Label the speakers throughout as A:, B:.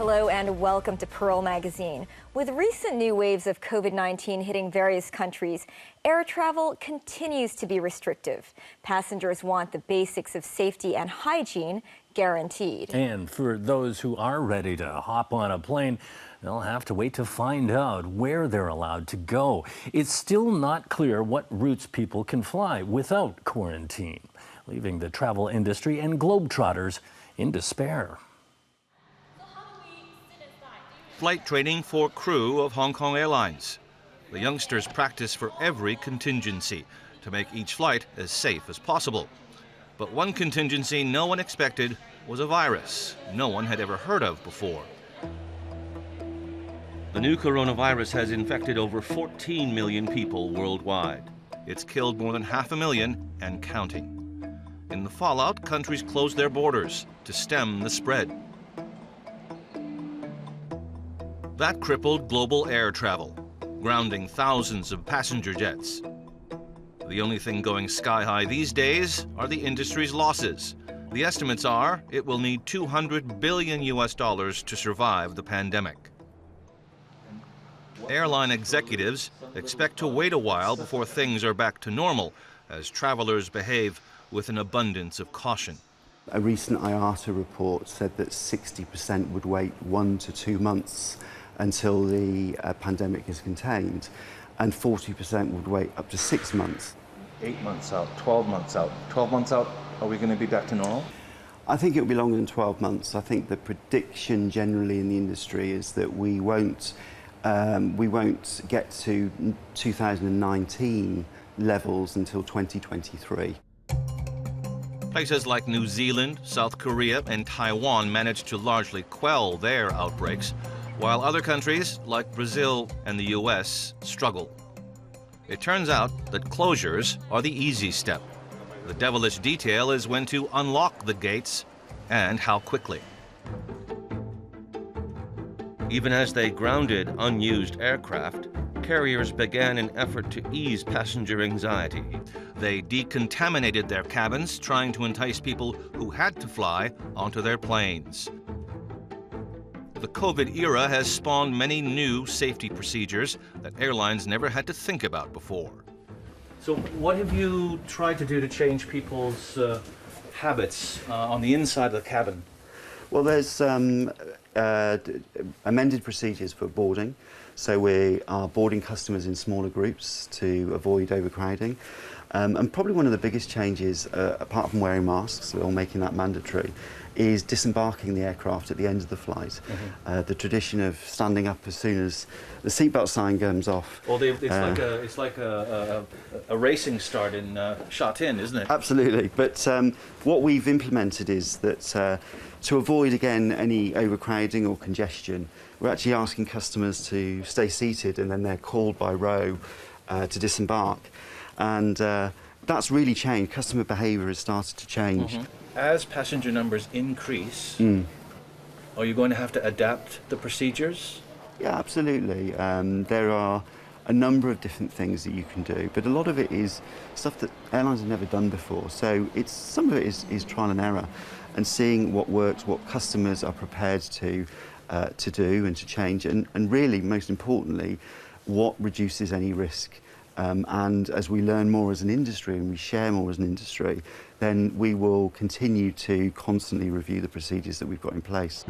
A: Hello and welcome to Pearl Magazine. With recent new waves of COVID-19 hitting various countries, air travel continues to be restrictive. Passengers want the basics of safety and hygiene guaranteed.
B: And for those who are ready to hop on a plane, they'll have to wait to find out where they're allowed to go. It's still not clear what routes people can fly without quarantine, leaving the travel industry and globetrotters in despair.
C: Flight training for crew of Hong Kong Airlines. The youngsters practice for every contingency to make each flight as safe as possible. But one contingency no one expected was a virus no one had ever heard of before. The new coronavirus has infected over 14 million people worldwide. It's killed more than 500,000 and counting. In the fallout, countries closed their borders to stem the spread. That crippled global air travel, grounding thousands of passenger jets. The only thing going sky high these days are the industry's losses. The estimates are it will need $200 billion to survive the pandemic. Airline executives expect to wait a while before things are back to normal as travelers behave with an abundance of caution.
D: A recent IATA report said that 60% would wait 1 to 2 months until the pandemic is contained, and 40% would wait up to 6 months.
E: 8 months out, 12 months out. 12 months out, are we going to be back to normal?
D: I think it will be longer than 12 months. I think the prediction generally in the industry is that we won't get to 2019 levels until 2023.
C: Places like New Zealand, South Korea, and Taiwan managed to largely quell their outbreaks, while other countries like Brazil and the US struggle. It turns out that closures are the easy step. The devilish detail is when to unlock the gates and how quickly. Even as they grounded unused aircraft, carriers began an effort to ease passenger anxiety. They decontaminated their cabins, trying to entice people who had to fly onto their planes. The COVID era has spawned many new safety procedures that airlines never had to think about before.
F: So what have you tried to do to change people's habits on the inside of the cabin?
D: Well, there's amended procedures for boarding. So we are boarding customers in smaller groups to avoid overcrowding. And probably one of the biggest changes, apart from wearing masks or making that mandatory, is disembarking the aircraft at the end of the flight. The tradition of standing up as soon as the seatbelt sign comes off.
F: Well, it's like a racing start in Shatin, isn't it?
D: Absolutely. But what we've implemented is that to avoid, again, any overcrowding or congestion, we're actually asking customers to stay seated and then they're called by row to disembark. And that's really changed. Customer behaviour has started to change.
F: As passenger numbers increase, are you going to have to adapt the procedures?
D: Yeah, absolutely. There are a number of different things that you can do, but a lot of it is stuff that airlines have never done before. So some of it is trial and error and seeing what works, what customers are prepared to do and to change, and really, most importantly, what reduces any risk. And as we learn more as an industry and we share more as an industry, then we will continue to constantly review the procedures that we've got in place.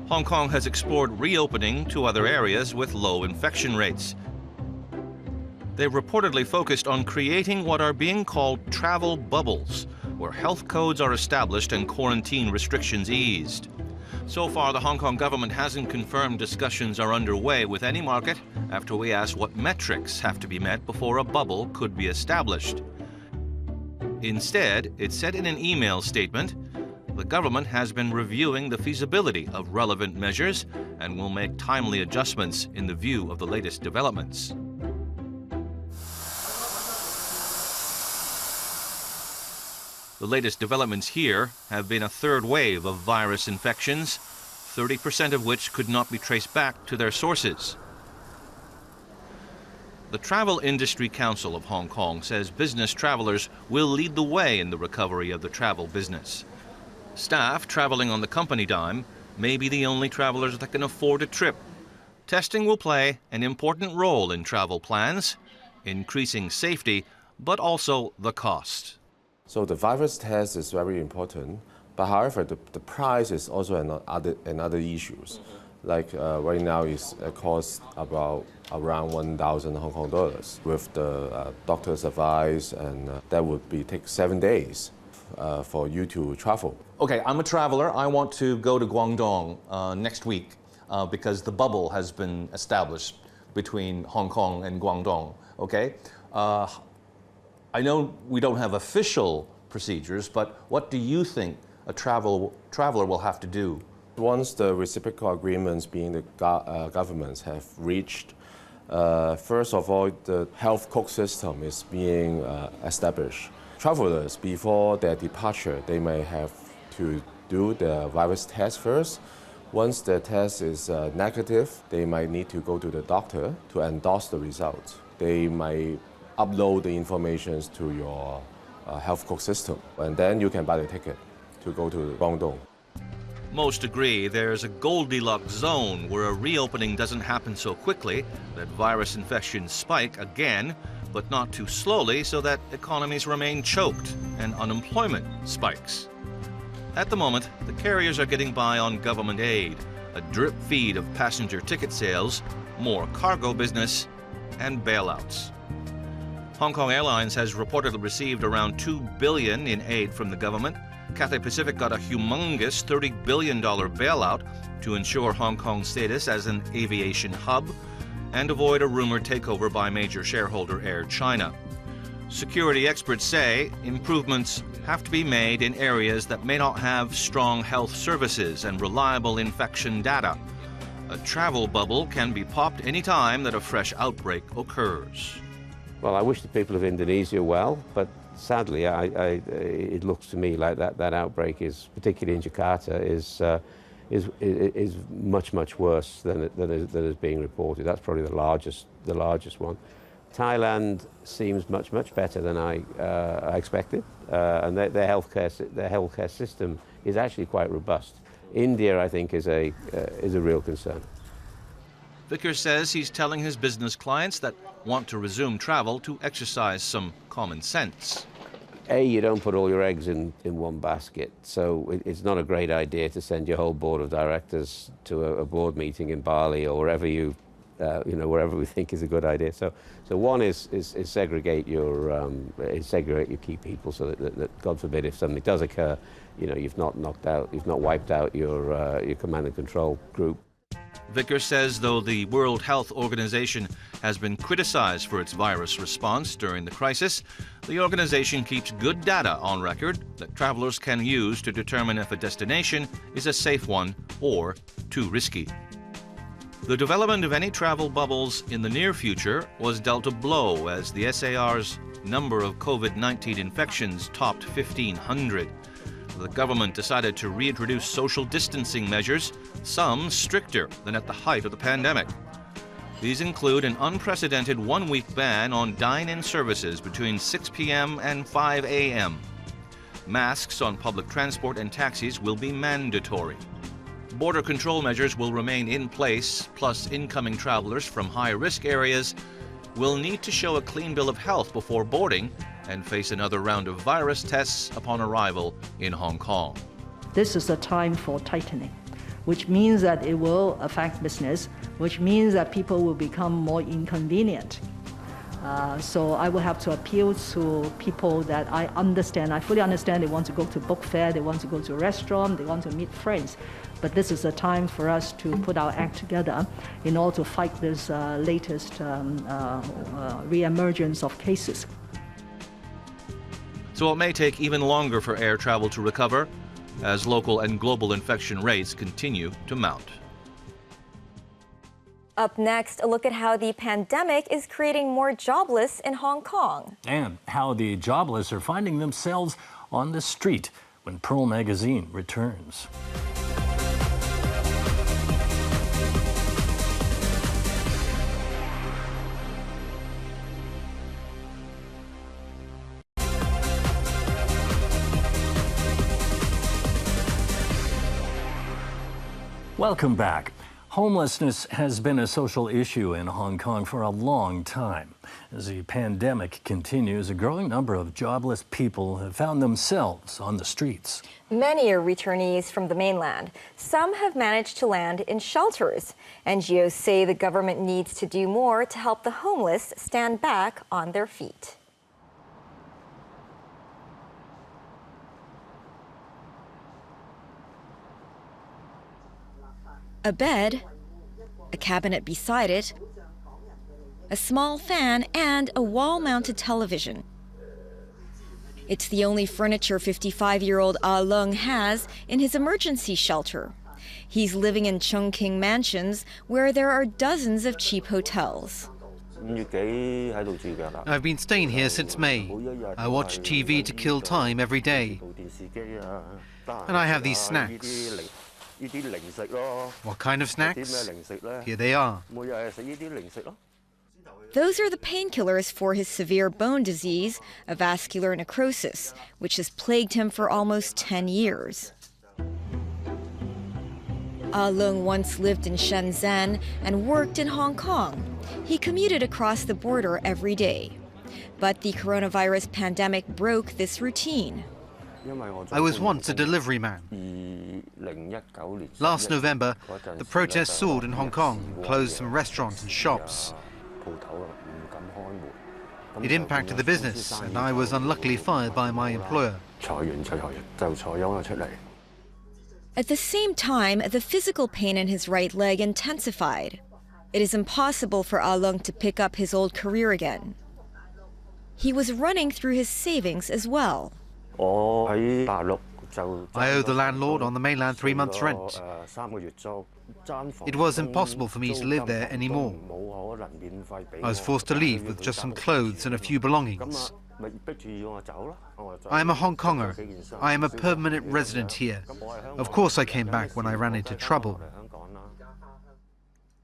C: Hong Kong has explored reopening to other areas with low infection rates. They've reportedly focused on creating what are being called travel bubbles, where health codes are established and quarantine restrictions eased. So far, the Hong Kong government hasn't confirmed discussions are underway with any market after we asked what metrics have to be met before a bubble could be established. Instead, it said in an email statement, the government has been reviewing the feasibility of relevant measures and will make timely adjustments in the view of the latest developments. The latest developments here have been a third wave of virus infections, 30% of which could not be traced back to their sources. The Travel Industry Council of Hong Kong says business travelers will lead the way in the recovery of the travel business. Staff traveling on the company dime may be the only travelers that can afford a trip. Testing will play an important role in travel plans, increasing safety, but also the cost.
G: So the virus test is very important, but however, the price is also another issues. Like right now, it costs about around 1,000 Hong Kong dollars with the doctor's advice, and that would take 7 days for you to travel.
F: Okay, I'm a traveler. I want to go to Guangdong next week because the bubble has been established between Hong Kong and Guangdong. Okay, I know we don't have official procedures, but what do you think a traveler will have to do?
G: Once the reciprocal agreements being the governments have reached, first of all, the health code system is being established. Travelers, before their departure, they may have to do the virus test first. Once the test is negative, they might need to go to the doctor to endorse the results. They might upload the information to your health code system, and then you can buy the ticket to go to Guangdong.
C: Most agree there's a Goldilocks zone where a reopening doesn't happen so quickly that virus infections spike again, but not too slowly so that economies remain choked and unemployment spikes. At the moment, the carriers are getting by on government aid, a drip feed of passenger ticket sales, more cargo business, and bailouts. Hong Kong Airlines has reportedly received around $2 billion in aid from the government. Cathay Pacific got a humongous $30 billion bailout to ensure Hong Kong's status as an aviation hub and avoid a rumored takeover by major shareholder Air China. Security experts say improvements have to be made in areas that may not have strong health services and reliable infection data. A travel bubble can be popped any time that a fresh outbreak occurs.
H: Well, I wish the people of Indonesia well, but sadly, it looks to me like that outbreak is, particularly in Jakarta, is much worse than is being reported. That's probably the largest one. Thailand seems much better than I expected, and their healthcare system is actually quite robust. India, I think, is a real concern.
C: Vickers says he's telling his business clients that want to resume travel to exercise some common sense.
H: You don't put all your eggs in one basket, so it's not a great idea to send your whole board of directors to a board meeting in Bali or wherever wherever we think is a good idea. So one is segregate your key people so that God forbid if something does occur, you've not wiped out your command and control group.
C: Vickers says though the World Health Organization has been criticized for its virus response during the crisis, the organization keeps good data on record that travelers can use to determine if a destination is a safe one or too risky. The development of any travel bubbles in the near future was dealt a blow as the SAR's number of COVID-19 infections topped 1,500. The government decided to reintroduce social distancing measures, some stricter than at the height of the pandemic. These include an unprecedented one-week ban on dine-in services between 6 p.m. and 5 a.m. Masks on public transport and taxis will be mandatory. Border control measures will remain in place, plus incoming travelers from high-risk areas will need to show a clean bill of health before boarding and face another round of virus tests upon arrival in Hong Kong.
I: This is a time for tightening, which means that it will affect business, which means that people will become more inconvenient. So I will have to appeal to people that I fully understand they want to go to book fair, they want to go to a restaurant, they want to meet friends. But this is a time for us to put our act together in order to fight this latest re-emergence of cases.
C: So it may take even longer for air travel to recover as local and global infection rates continue to mount.
A: Up next, a look at how the pandemic is creating more jobless in Hong Kong.
B: And how the jobless are finding themselves on the street when Pearl Magazine returns. Welcome back. Homelessness has been a social issue in Hong Kong for a long time. As the pandemic continues, a growing number of jobless people have found themselves on the streets.
A: Many are returnees from the mainland. Some have managed to land in shelters. NGOs say the government needs to do more to help the homeless stand back on their feet. A bed, a cabinet beside it, a small fan, and a wall-mounted television. It's the only furniture 55-year-old Ah Leung has in his emergency shelter. He's living in Chungking mansions, where there are dozens of cheap hotels.
J: I've been staying here since May. I watch TV to kill time every day. And I have these snacks. What kind of snacks? Here they are.
A: Those are the painkillers for his severe bone disease, a vascular necrosis, which has plagued him for almost 10 years. Ah Leung once lived in Shenzhen and worked in Hong Kong. He commuted across the border every day. But the coronavirus pandemic broke this routine.
J: I was once a delivery man. Last November, the protests soared in Hong Kong, closed some restaurants and shops. It impacted the business, and I was unluckily fired by my employer.
A: At the same time, the physical pain in his right leg intensified. It is impossible for Ah Leung to pick up his old career again. He was running through his savings as well.
J: I owe the landlord on the mainland 3 months' rent. It was impossible for me to live there anymore. I was forced to leave with just some clothes and a few belongings. I am a Hong Konger. I am a permanent resident here. Of course I came back when I ran into trouble.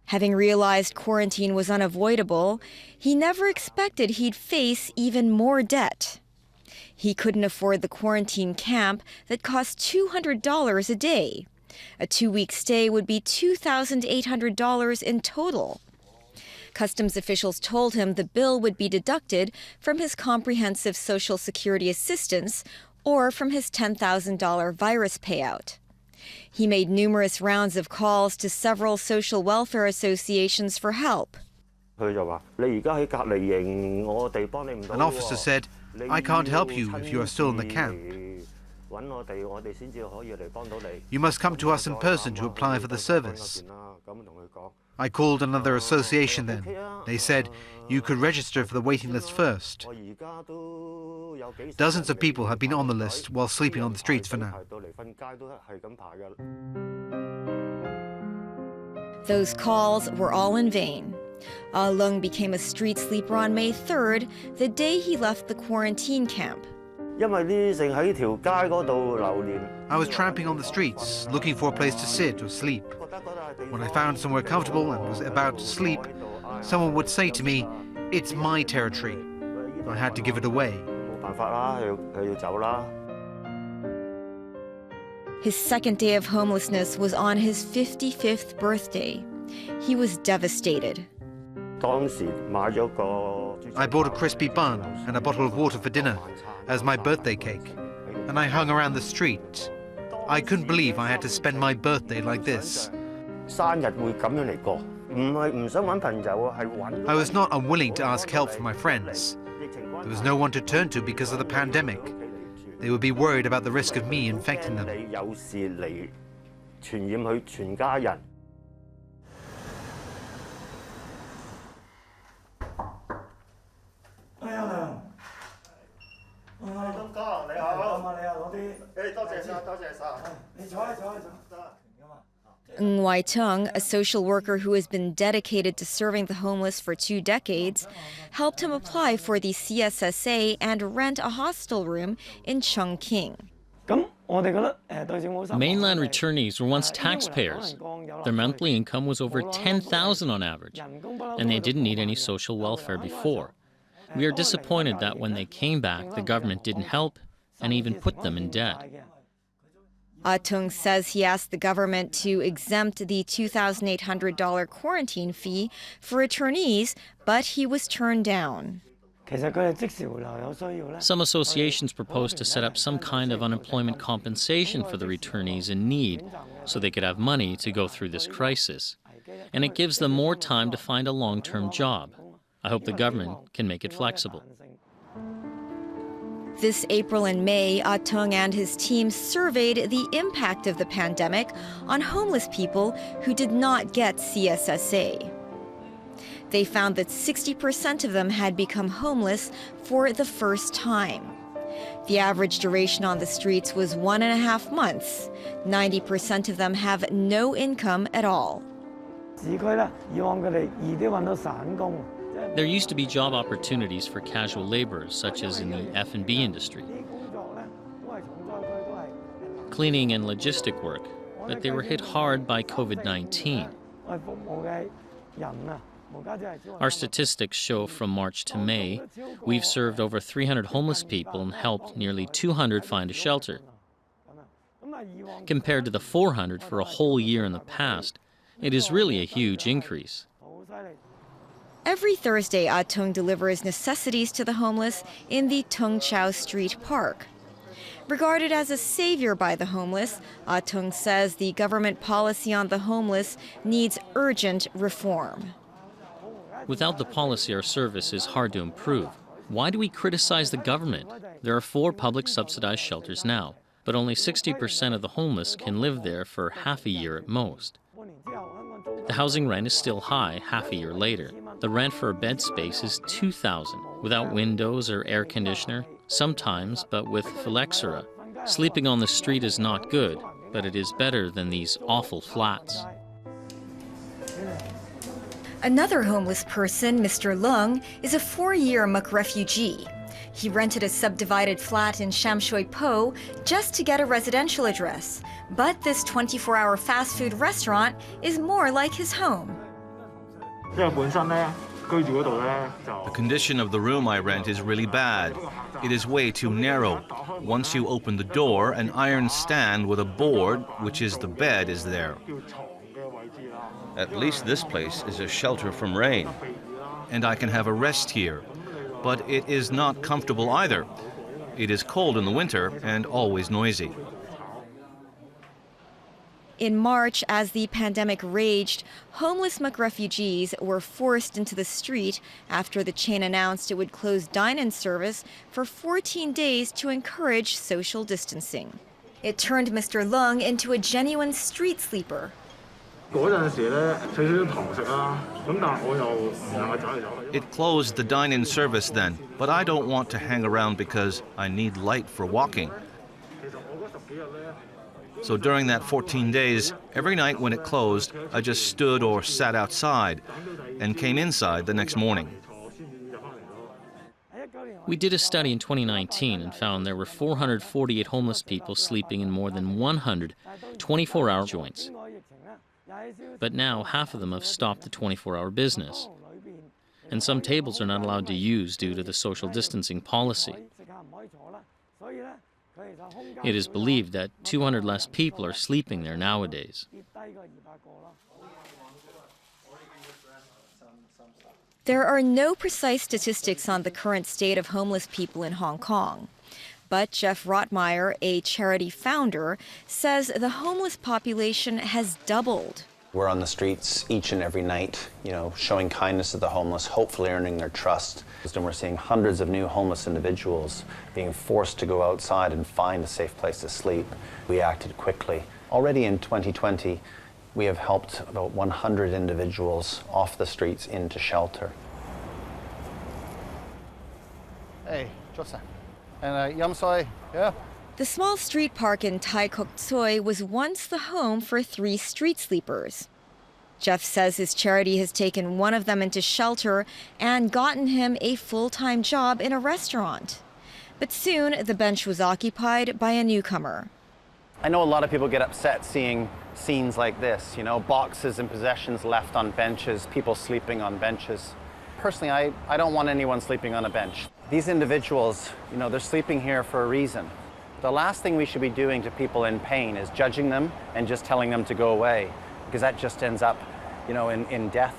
A: Having realized quarantine was unavoidable, he never expected he'd face even more debt. He couldn't afford the quarantine camp that cost $200 a day. A 2-week stay would be $2,800 in total. Customs officials told him the bill would be deducted from his comprehensive Social Security assistance or from his $10,000 virus payout. He made numerous rounds of calls to several social welfare associations for help.
J: An officer said, "I can't help you if you are still in the camp. You must come to us in person to apply for the service." I called another association then. They said, "You could register for the waiting list first." Dozens of people have been on the list while sleeping on the streets for now.
A: Those calls were all in vain. Ah Leung became a street sleeper on May 3rd, the day he left the quarantine camp.
J: I was tramping on the streets, looking for a place to sit or sleep. When I found somewhere comfortable and was about to sleep, someone would say to me, "It's my territory." I had to give it away.
A: His second day of homelessness was on his 55th birthday. He was devastated.
J: I bought a crispy bun and a bottle of water for dinner as my birthday cake, and I hung around the street. I couldn't believe I had to spend my birthday like this. I was not unwilling to ask help from my friends. There was no one to turn to because of the pandemic. They would be worried about the risk of me infecting them.
A: Ng Wai Tung, a social worker who has been dedicated to serving the homeless for 2 decades, helped him apply for the CSSA and rent a hostel room in Chungking.
K: Mainland returnees were once taxpayers. Their monthly income was over $10,000 on average, and they didn't need any social welfare before. We are disappointed that when they came back, the government didn't help and even put them in debt.
A: Tung says he asked the government to exempt the $2,800 quarantine fee for returnees, but he was turned down.
K: Some associations proposed to set up some kind of unemployment compensation for the returnees in need so they could have money to go through this crisis. And it gives them more time to find a long-term job. I hope the government can make it flexible.
A: This April and May, Tung and his team surveyed the impact of the pandemic on homeless people who did not get CSSA. They found that 60% of them had become homeless for the first time. The average duration on the streets was 1.5 months. 90% of them have no income at all.
K: There used to be job opportunities for casual laborers, such as in the F&B industry, cleaning and logistic work, but they were hit hard by COVID-19. Our statistics show from March to May, we've served over 300 homeless people and helped nearly 200 find a shelter. Compared to the 400 for a whole year in the past, it is really a huge increase.
A: Every Thursday, Tung delivers necessities to the homeless in the Tung Chau Street Park. Regarded as a savior by the homeless, Tung says the government policy on the homeless needs urgent reform.
K: Without the policy, our service is hard to improve. Why do we criticize the government? There are 4 public subsidized shelters now, but only 60% of the homeless can live there for half a year at most. The housing rent is still high half a year later. The rent for a bed space is $2,000, without windows or air conditioner, sometimes, but with phylloxera. Sleeping on the street is not good, but it is better than these awful flats.
A: Another homeless person, Mr. Leung, is a 4-year Muk refugee. He rented a subdivided flat in Sham Shui Po just to get a residential address. But this 24-hour fast food restaurant is more like his home.
C: The condition of the room I rent is really bad. It is way too narrow. Once you open the door, an iron stand with a board, which is the bed, is there. At least this place is a shelter from rain, and I can have a rest here. But it is not comfortable either. It is cold in the winter and always noisy.
A: In March, as the pandemic raged, homeless Muk refugees were forced into the street after the chain announced it would close dine-in service for 14 days to encourage social distancing. It turned Mr. Leung into a genuine street sleeper.
C: It closed the dine-in service then, but I don't want to hang around because I need light for walking. So during that 14 days, every night when it closed, I just stood or sat outside and came inside the next morning.
K: We did a study in 2019 and found there were 448 homeless people sleeping in more than 100 24-hour joints. But now half of them have stopped the 24-hour business. And some tables are not allowed to use due to the social distancing policy. It is believed that 200 less people are sleeping there nowadays.
A: There are no precise statistics on the current state of homeless people in Hong Kong. But Jeff Rotmeyer, a charity founder, says the homeless population has doubled.
L: We're on the streets each and every night, showing kindness to the homeless, hopefully earning their trust. And we're seeing hundreds of new homeless individuals being forced to go outside and find a safe place to sleep. We acted quickly. Already in 2020, we have helped about 100 individuals off the streets into shelter.
M: Hey, Joseph. And yum soy, yeah?
A: The small street park in Tai Kok Tsui was once the home for 3 street sleepers. Jeff says his charity has taken one of them into shelter and gotten him a full-time job in a restaurant. But soon, the bench was occupied by a newcomer.
M: I know a lot of people get upset seeing scenes like this, boxes and possessions left on benches, people sleeping on benches. Personally, I don't want anyone sleeping on a bench. These individuals, they're sleeping here for a reason. The last thing we should be doing to people in pain is judging them and just telling them to go away, because that just ends up, in death.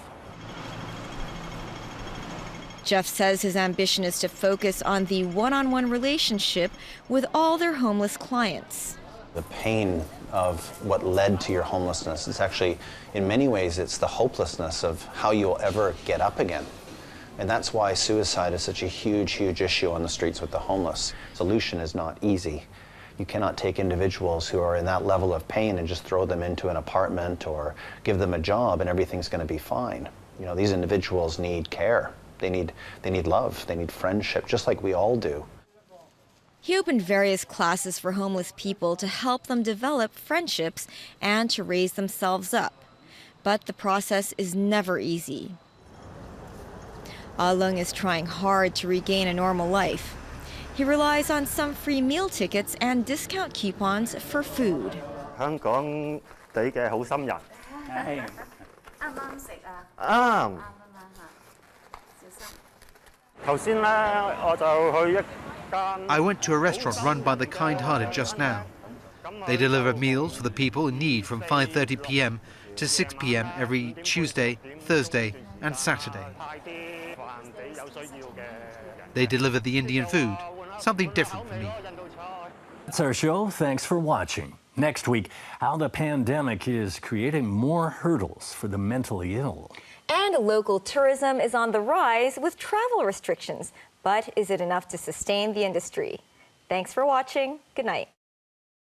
A: Jeff says his ambition is to focus on the one-on-one relationship with all their homeless clients.
L: The pain of what led to your homelessness is actually, in many ways, it's the hopelessness of how you'll ever get up again. And that's why suicide is such a huge, huge issue on the streets with the homeless. Solution is not easy. You cannot take individuals who are in that level of pain and just throw them into an apartment or give them a job and everything's going to be fine. These individuals need care. They need love. They need friendship, just like we all do.
A: He opened various classes for homeless people to help them develop friendships and to raise themselves up. But the process is never easy. Ah Leung is trying hard to regain a normal life. He relies on some free meal tickets and discount coupons for food.
J: I went to a restaurant run by the kind-hearted just now. They deliver meals for the people in need from 5:30 p.m. to 6 p.m. every Tuesday, Thursday and Saturday. They deliver the Indian food, something different for me.
B: That's our show. Thanks for watching. Next week, how the pandemic is creating more hurdles for the mentally ill.
A: And local tourism is on the rise with travel restrictions. But is it enough to sustain the industry? Thanks for watching. Good night.